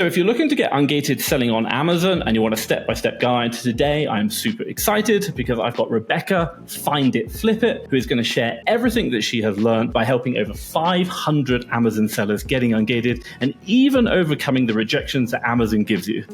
So if you're looking to get ungated selling on Amazon and you want a step-by-step guide, today I'm super excited because I've got Rebecca, Find It, Flip It, who is going to share everything that she has learned by helping over 500 Amazon sellers getting ungated and even overcoming the rejections that Amazon gives you.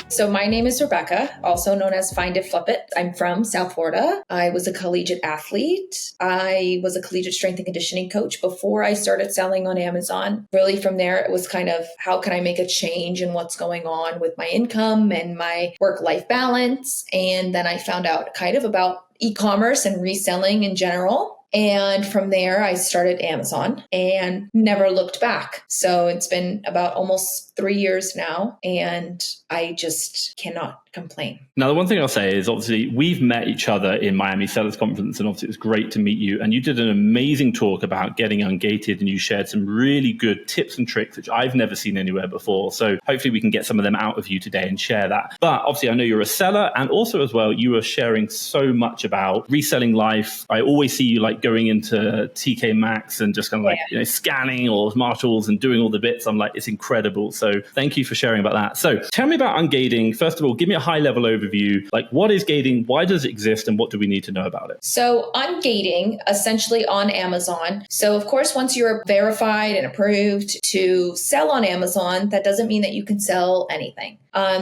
So my name is Rebecca, also known as Find It, Flip It. I'm from South Florida. I was a collegiate athlete. I was a collegiate strength and conditioning coach before I started selling on Amazon. Really from there, it was kind of how can I make a change in what's going on with my income and my work-life balance. And then I found out kind of about e-commerce and reselling in general. And from there, I started Amazon and never looked back. So it's been about almost 3 years now, and I just cannot complain. Now, the one thing I'll say is obviously we've met each other in Miami Sellers Conference, and obviously it was great to meet you. And you did an amazing talk about getting ungated, and you shared some really good tips and tricks, which I've never seen anywhere before. So hopefully we can get some of them out of you today and share that. But obviously I know you're a seller, and also as well, you are sharing so much about reselling life. I always see you like going into TK Maxx and just kind of like, scanning or Marshalls and doing all the bits. I'm like, it's incredible. So thank you for sharing about that. So tell me about ungating. First of all, give me a high level overview. Like, what is gating? Why does it exist? And what do we need to know about it? So ungating, essentially on Amazon. So of course, once you're verified and approved to sell on Amazon, that doesn't mean that you can sell anything.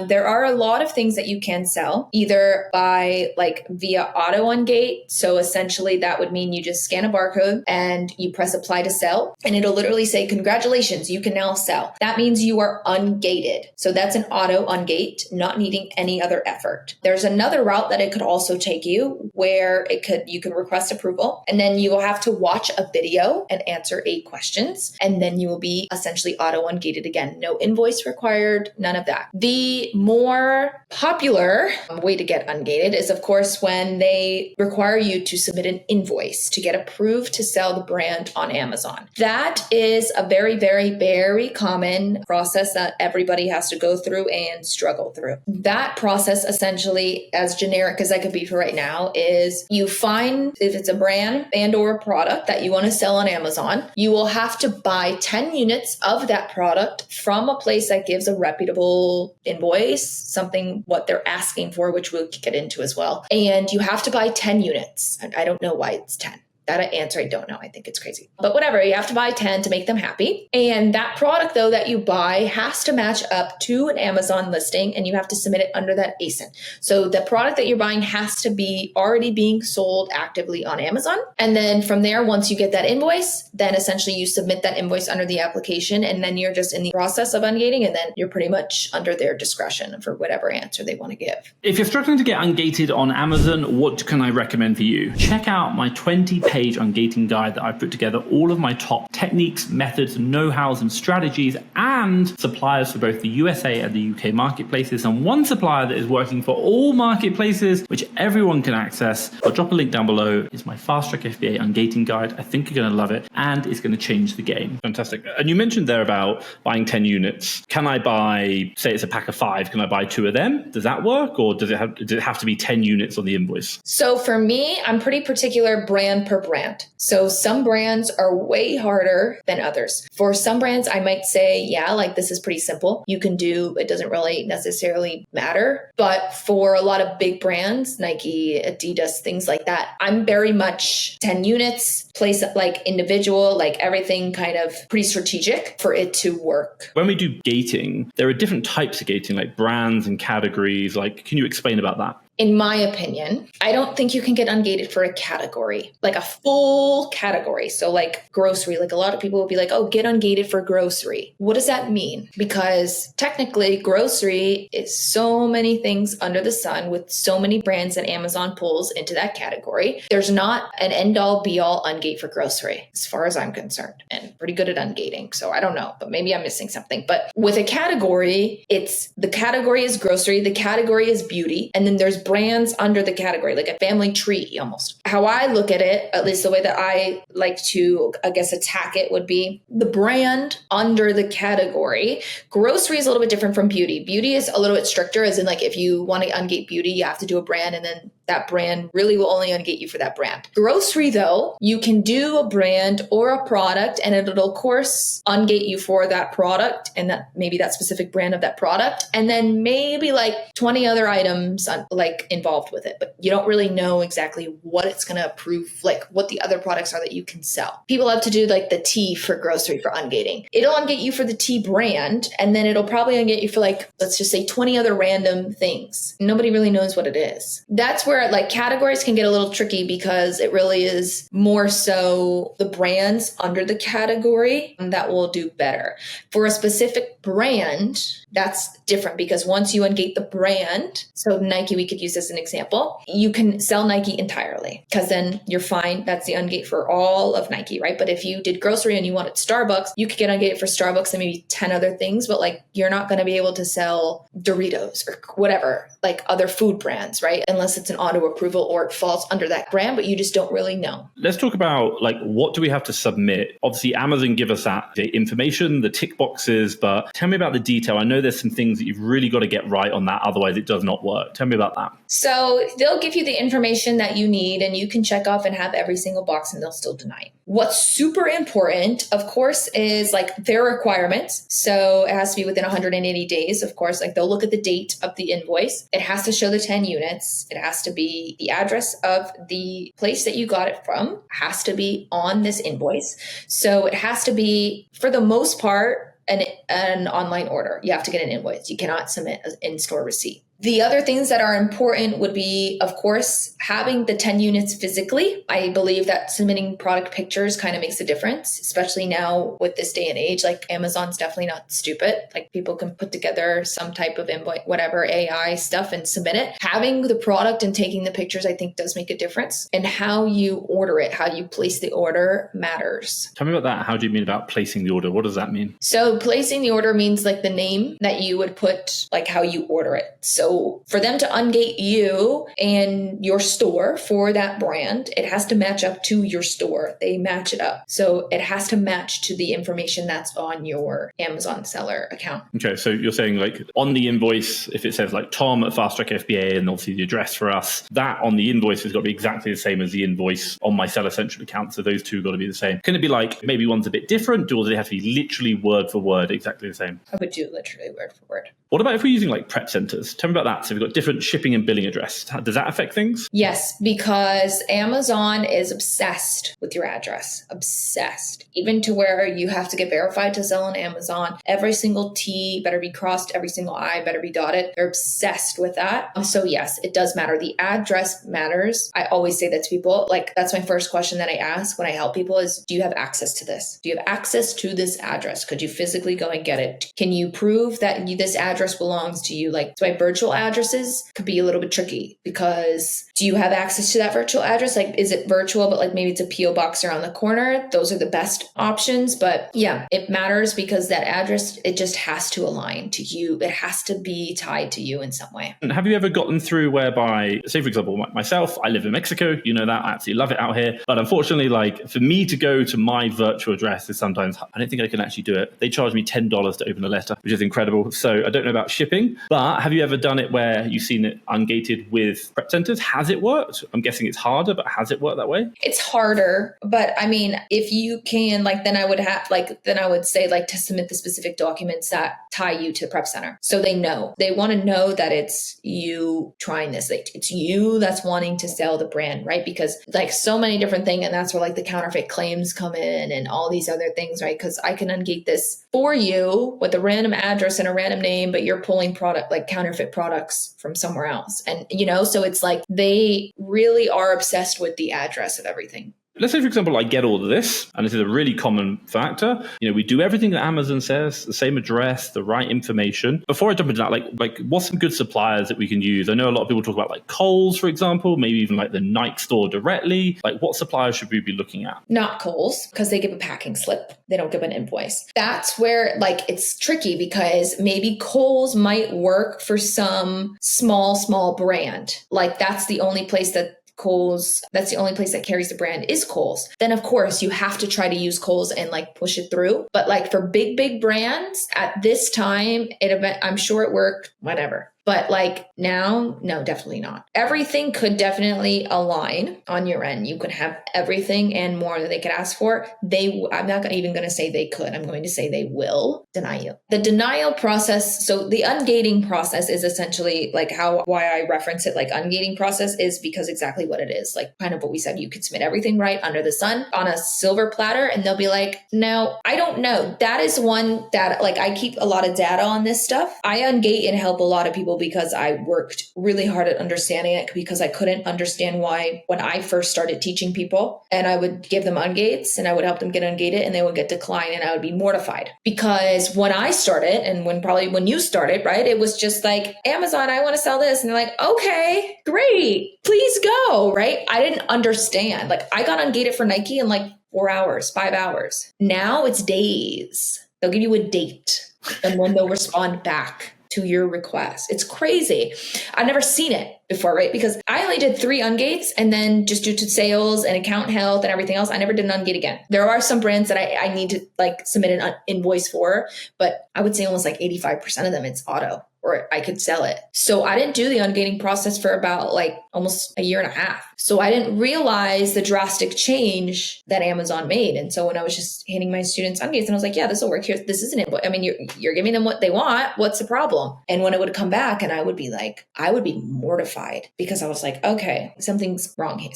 There are a lot of things that you can sell either by via auto ungate. So essentially that would mean you just scan a barcode and you press apply to sell and it'll literally say, congratulations, you can now sell. That means you are ungated. So that's an auto ungate, not needing any other effort. There's another route that it could also take you where you can request approval and then you will have to watch a video and answer 8 questions. And then you will be essentially auto ungated again. No invoice required, none of that. The more popular way to get ungated is, of course, when they require you to submit an invoice to get approved to sell the brand on Amazon. That is a very, very, very common process that everybody has to go through and struggle through. That process, essentially, as generic as I could be for right now, is you find if it's a brand and or a product that you want to sell on Amazon, you will have to buy 10 units of that product from a place that gives a reputable invoice, something what they're asking for, which we'll get into as well. And you have to buy 10 units. And I don't know why it's 10. That answer, I don't know. I think it's crazy. But whatever, you have to buy 10 to make them happy. And that product, though, that you buy has to match up to an Amazon listing, and you have to submit it under that ASIN. So the product that you're buying has to be already being sold actively on Amazon. And then from there, once you get that invoice, then essentially you submit that invoice under the application, and then you're just in the process of ungating, and then you're pretty much under their discretion for whatever answer they want to give. If you're struggling to get ungated on Amazon, what can I recommend for you? Check out my 20-page ungating guide that I've put together all of my top techniques, methods, know-hows, and strategies, and suppliers for both the USA and the UK marketplaces, and one supplier that is working for all marketplaces, which everyone can access. I'll drop a link down below. It's my FastTrackFBA ungating guide. I think you're going to love it, and it's going to change the game. Fantastic. And you mentioned there about buying 10 units. Can I buy, say it's a pack of 5, can I buy 2 of them? Does that work, or does it have to be 10 units on the invoice? So for me, I'm pretty particular brand per brand. So some brands are way harder than others. For some brands, I might say, yeah, like this is pretty simple. You can do, it doesn't really necessarily matter. But for a lot of big brands, Nike, Adidas, things like that, I'm very much 10 units, place it like individual, like everything kind of pretty strategic for it to work. When we do gating, there are different types of gating, like brands and categories. Like, can you explain about that? In my opinion, I don't think you can get ungated for a category, like a full category. So like grocery, like a lot of people will be like, oh, get ungated for grocery. What does that mean? Because technically grocery is so many things under the sun with so many brands that Amazon pulls into that category. There's not an end all be all ungate for grocery as far as I'm concerned, and pretty good at ungating. So I don't know, but maybe I'm missing something. But with a category, the category is grocery, the category is beauty, and then there's brands under the category, like a family tree almost. How I look at it, at least the way that I like to, I guess, attack it would be the brand under the category. Grocery is a little bit different from beauty. Beauty is a little bit stricter, as in like if you want to ungate beauty, you have to do a brand and then that brand really will only ungate you for that brand. Grocery though, you can do a brand or a product and it'll of course ungate you for that product and that maybe that specific brand of that product. And then maybe like 20 other items like involved with it, but you don't really know exactly what it's going to approve, like what the other products are that you can sell. People love to do like the T for grocery for ungating. It'll ungate you for the T brand, and then it'll probably ungate you for like, let's just say 20 other random things. Nobody really knows what it is. That's where like categories can get a little tricky because it really is more so the brands under the category that will do better. For a specific brand, that's different because once you ungate the brand, so Nike, we could use as an example, you can sell Nike entirely because then you're fine. That's the ungate for all of Nike, right? But if you did grocery and you wanted Starbucks, you could get ungated for Starbucks and maybe 10 other things, but like you're not going to be able to sell Doritos or whatever, like other food brands, right? Unless it's an auto approval or it falls under that brand, but you just don't really know. Let's talk about like, what do we have to submit? Obviously, Amazon give us that the information, the tick boxes, but tell me about the detail. I know there's some things that you've really got to get right on that. Otherwise it does not work. Tell me about that. So they'll give you the information that you need and you can check off and have every single box and they'll still deny it. What's super important, of course, is like their requirements. So it has to be within 180 days, of course. Like they'll look at the date of the invoice. It has to show the 10 units. It has to be the address of the place that you got it from. It has to be on this invoice. So it has to be, for the most part, an online order. You have to get an invoice. You cannot submit an in-store receipt. The other things that are important would be, of course, having the 10 units physically. I believe that submitting product pictures kind of makes a difference, especially now with this day and age. Like Amazon's definitely not stupid. Like people can put together some type of invoice, whatever AI stuff and submit it. Having the product and taking the pictures, I think does make a difference. And how you order it, how you place the order matters. Tell me about that. How do you mean about placing the order? What does that mean? So placing the order means like the name that you would put, like how you order it. So for them to ungate you and your store for that brand, it has to match up to your store. They match it up. So it has to match to the information that's on your Amazon seller account. Okay. So you're saying like on the invoice, if it says like Tom at FastTrackFBA and obviously the address for us, that on the invoice has got to be exactly the same as the invoice on my Seller Central account. So those two got to be the same. Can it be like maybe one's a bit different, or does it have to be literally word for word exactly the same? I would do literally word for word. What about if we're using like prep centers? Tell me about that. So we've got different shipping and billing address. Does that affect things? Yes, because Amazon is obsessed with your address. Obsessed. Even to where you have to get verified to sell on Amazon. Every single T better be crossed. Every single I better be dotted. They're obsessed with that. So yes, it does matter. The address matters. I always say that to people. Like that's my first question that I ask when I help people is, do you have access to this? Do you have access to this address? Could you physically go and get it? Can you prove that this address belongs to you? Like my virtual addresses could be a little bit tricky because do you have access to that virtual address? Like, is it virtual, but like maybe it's a PO box around the corner? Those are the best options. But yeah, it matters because that address, it just has to align to you. It has to be tied to you in some way. And have you ever gotten through whereby, say for example, myself, I live in Mexico, you know that, I absolutely love it out here. But unfortunately, like for me to go to my virtual address is sometimes, I don't think I can actually do it. They charge me $10 to open a letter, which is incredible. So I don't know about shipping, but have you ever done it where you've seen it ungated with prep centers? Has it worked? I'm guessing it's harder, but has it worked that way? It's harder, but I mean, if you can, like, then I would say like to submit the specific documents that tie you to prep center. So they want to know that it's you trying this. Like, it's you that's wanting to sell the brand, right? Because like so many different things, and that's where like the counterfeit claims come in and all these other things, right? Because I can ungate this for you with a random address and a random name, but you're pulling product like counterfeit products from somewhere else. And, so it's like they really are obsessed with the address of everything. Let's say, for example, I get all of this, and this is a really common factor. We do everything that Amazon says, the same address, the right information. Before I jump into that, like what's some good suppliers that we can use? I know a lot of people talk about like Kohl's, for example, maybe even like the Nike store directly. Like what suppliers should we be looking at? Not Kohl's, because they give a packing slip. They don't give an invoice. That's where like it's tricky because maybe Kohl's might work for some small brand. Like that's the only place that carries the brand is Kohl's. Then of course you have to try to use Kohl's and like push it through. But like for big brands at this time, I'm sure it worked, whatever. But like now, no, definitely not. Everything could definitely align on your end. You could have everything and more that they could ask for. I'm not even going to say they could. I'm going to say they will deny you. The denial process. So the ungating process is essentially like why I reference it like ungating process is because exactly what it is. Like kind of what we said, you could submit everything right under the sun on a silver platter and they'll be like, no, I don't know. That is one that like I keep a lot of data on this stuff. I ungate and help a lot of people because I worked really hard at understanding it because I couldn't understand why when I first started teaching people and I would give them ungates and I would help them get ungated and they would get declined and I would be mortified because when I started and when you started, right, it was just like Amazon, I want to sell this. And they're like, okay, great, please go. Right. I didn't understand. Like I got ungated for Nike in like 4 hours, 5 hours. Now it's days. They'll give you a date and when they'll respond back to your request. It's crazy. I've never seen it before, right? Because I only did 3 ungates and then just due to sales and account health and everything else, I never did an ungate again. There are some brands that I need to like submit an invoice for, but I would say almost like 85% of them, it's auto or I could sell it. So I didn't do the ungating process for about like almost a year and a half. So I didn't realize the drastic change that Amazon made. And so when I was just handing my students ungates and I was like, yeah, this will work here. This is an invoice. I mean, you're giving them what they want. What's the problem? And when it would come back and I would be mortified because I was like, okay, something's wrong here.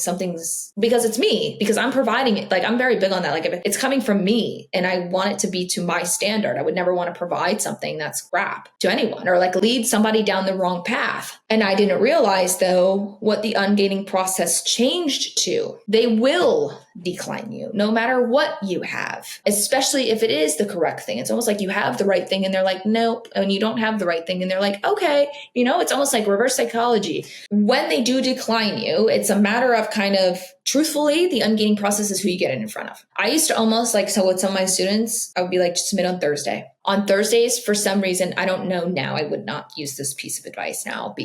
Because it's me, because I'm providing it. Like I'm very big on that. Like if it's coming from me and I want it to be to my standard, I would never want to provide something that's crap to anyone or like lead somebody down the wrong path. And I didn't realize though what the ungating process changed to. They will decline you no matter what you have, especially if it is the correct thing. It's almost like you have the right thing and they're like, nope. And you don't have the right thing and they're like, okay, it's almost like reverse psychology. When they do decline you, it's a matter of kind of truthfully, the ungating process is who you get in front of. I used to almost like, so with some of my students, I would be like, submit on Thursday. On Thursdays, for some reason, I don't know now, I would not use this piece of advice now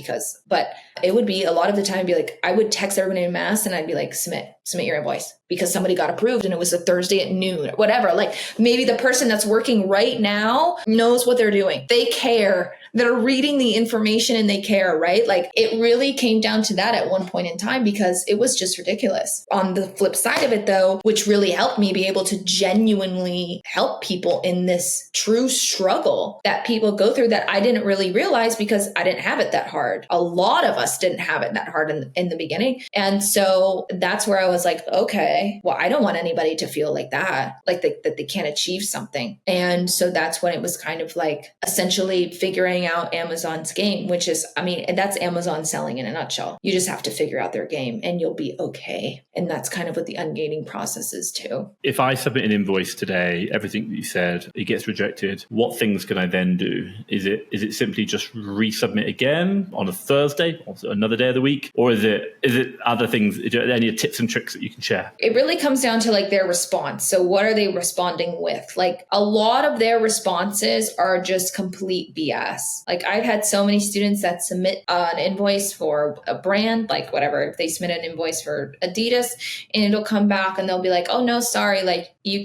but it would be a lot of the time, I'd be like, I would text everybody in mass and I'd be like, submit your invoice because somebody got approved and it was a Thursday at noon or whatever. Like maybe the person that's working right now knows what they're doing. They care. They're reading the information and they care, right? Like it really came down to that at one point in time because it was just ridiculous. On the flip side of it though, which really helped me be able to genuinely help people in this true struggle that people go through that I didn't really realize because I didn't have it that hard. A lot of us didn't have it that hard in the beginning. And so that's where I was like, okay, well, I don't want anybody to feel like that, like that they can't achieve something. And so that's when it was kind of like essentially figuring out Amazon's game, which is, and that's Amazon selling in a nutshell. You just have to figure out their game and you'll be okay. And that's kind of what the ungating process is too. If I submit an invoice today, everything that you said, it gets rejected. What things can I then do? Is it simply just resubmit again on a Thursday, or another day of the week? Or is it other things? Are there any tips and tricks that you can share? It really comes down to like their response. So what are they responding with? Like a lot of their responses are just complete BS. Like I've had so many students that submit an invoice for a brand, like whatever, if they submit an invoice for Adidas and it'll come back and they'll be like, oh no, sorry, like we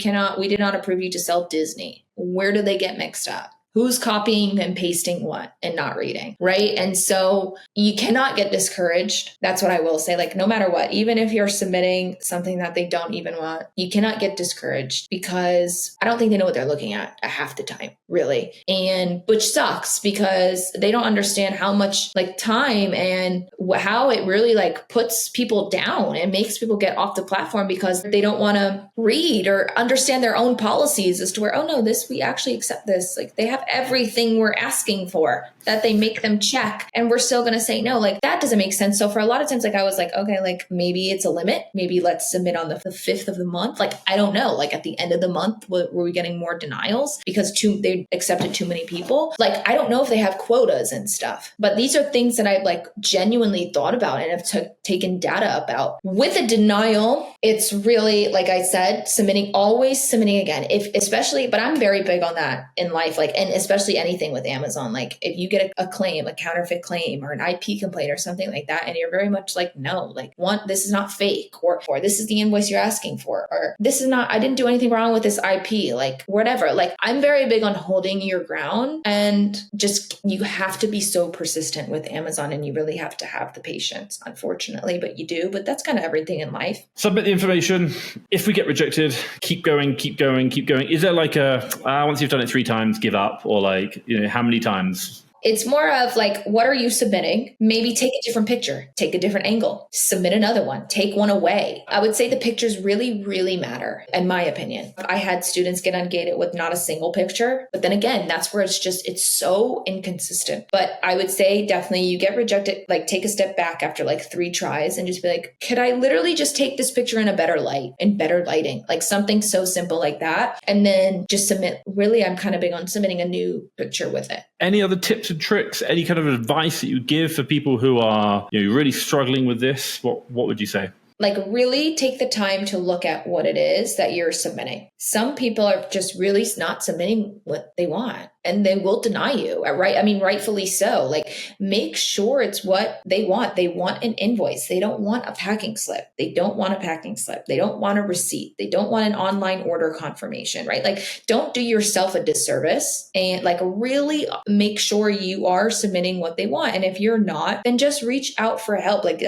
did not approve you to sell Disney. Where do they get mixed up? Who's copying and pasting what and not reading, right? And so you cannot get discouraged. That's what I will say. Like no matter what, even if you're submitting something that they don't even want, you cannot get discouraged because I don't think they know what they're looking at half the time, really. And which sucks because they don't understand how much like time and how it really like puts people down and makes people get off the platform because they don't want to read or understand their own policies as to where, oh no, we actually accept this. Like they have everything we're asking for that they make them check and we're still going to say no. Like that doesn't make sense. So for a lot of times, like I was like, okay, like maybe it's a limit. Maybe let's submit on the 5th of the month. Like, I don't know, like at the end of the month, were we getting more denials because they accepted too many people? Like, I don't know if they have quotas and stuff, but these are things that I've like genuinely thought about and have taken data about. With a denial, it's really, like I said, always submitting again, but I'm very big on that in life. Like, and especially anything with Amazon. Like if you get a claim, a counterfeit claim or an IP complaint or something like that, and you're very much like, no, like this is not fake, or this is the invoice you're asking for, or this is not, I didn't do anything wrong with this IP, like whatever. Like I'm very big on holding your ground, and just, you have to be so persistent with Amazon, and you really have to have the patience, unfortunately, but you do. But that's kind of everything in life. Submit the information. If we get rejected, keep going, keep going, keep going. Is there like a, once you've done it 3 times, give up, or like, how many times? It's more of like, what are you submitting? Maybe take a different picture, take a different angle, submit another one, take one away. I would say the pictures really, really matter, in my opinion. I had students get ungated with not a single picture, but then again, that's where it's so inconsistent. But I would say definitely you get rejected, like take a step back after like 3 tries and just be like, could I literally just take this picture in a better light, in better lighting, like something so simple like that. And then just submit. Really, I'm kind of big on submitting a new picture with it. Any other tips and tricks, any kind of advice that you give for people who are really struggling with this? What would you say? Like really take the time to look at what it is that you're submitting. Some people are just really not submitting what they want, and they will deny you, right? I mean, rightfully so. Like make sure it's what they want. They want an invoice. They don't want a packing slip. They don't want a packing slip. They don't want a receipt. They don't want an online order confirmation, right? Like don't do yourself a disservice, and like really make sure you are submitting what they want. And if you're not, then just reach out for help. Like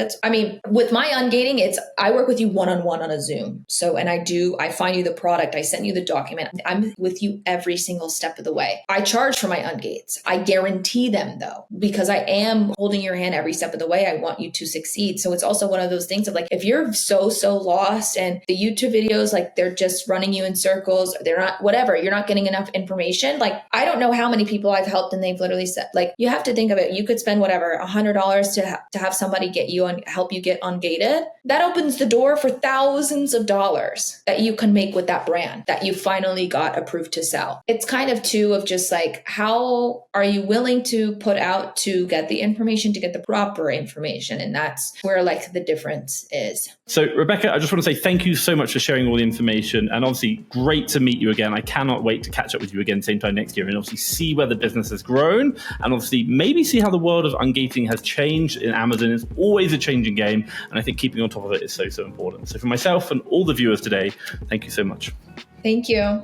with my ungating, I work with you one-on-one on a Zoom. So, and I find you the product, I send you the document. I'm with you every single step of the way. I charge for my ungates. I guarantee them though, because I am holding your hand every step of the way. I want you to succeed. So it's also one of those things of like, if you're so lost and the YouTube videos, like they're just running you in circles, they're not, whatever, you're not getting enough information. Like, I don't know how many people I've helped and they've literally said, like, you have to think of it. You could spend whatever, $100 to have somebody get you and help you get ungated. That opens the door for thousands of dollars that you can make with that brand that you finally got approved to sell. It's kind of too of just like, how are you willing to put out to get the information, to get the proper information? And that's where like the difference is. So Rebecca, I just want to say thank you so much for sharing all the information, and obviously great to meet you again. I cannot wait to catch up with you again same time next year, and obviously see where the business has grown, and obviously maybe see how the world of ungating has changed in Amazon. It's always a changing game, and I think keeping on top of it is so important. So for myself and all the viewers today, thank you so much. Thank you.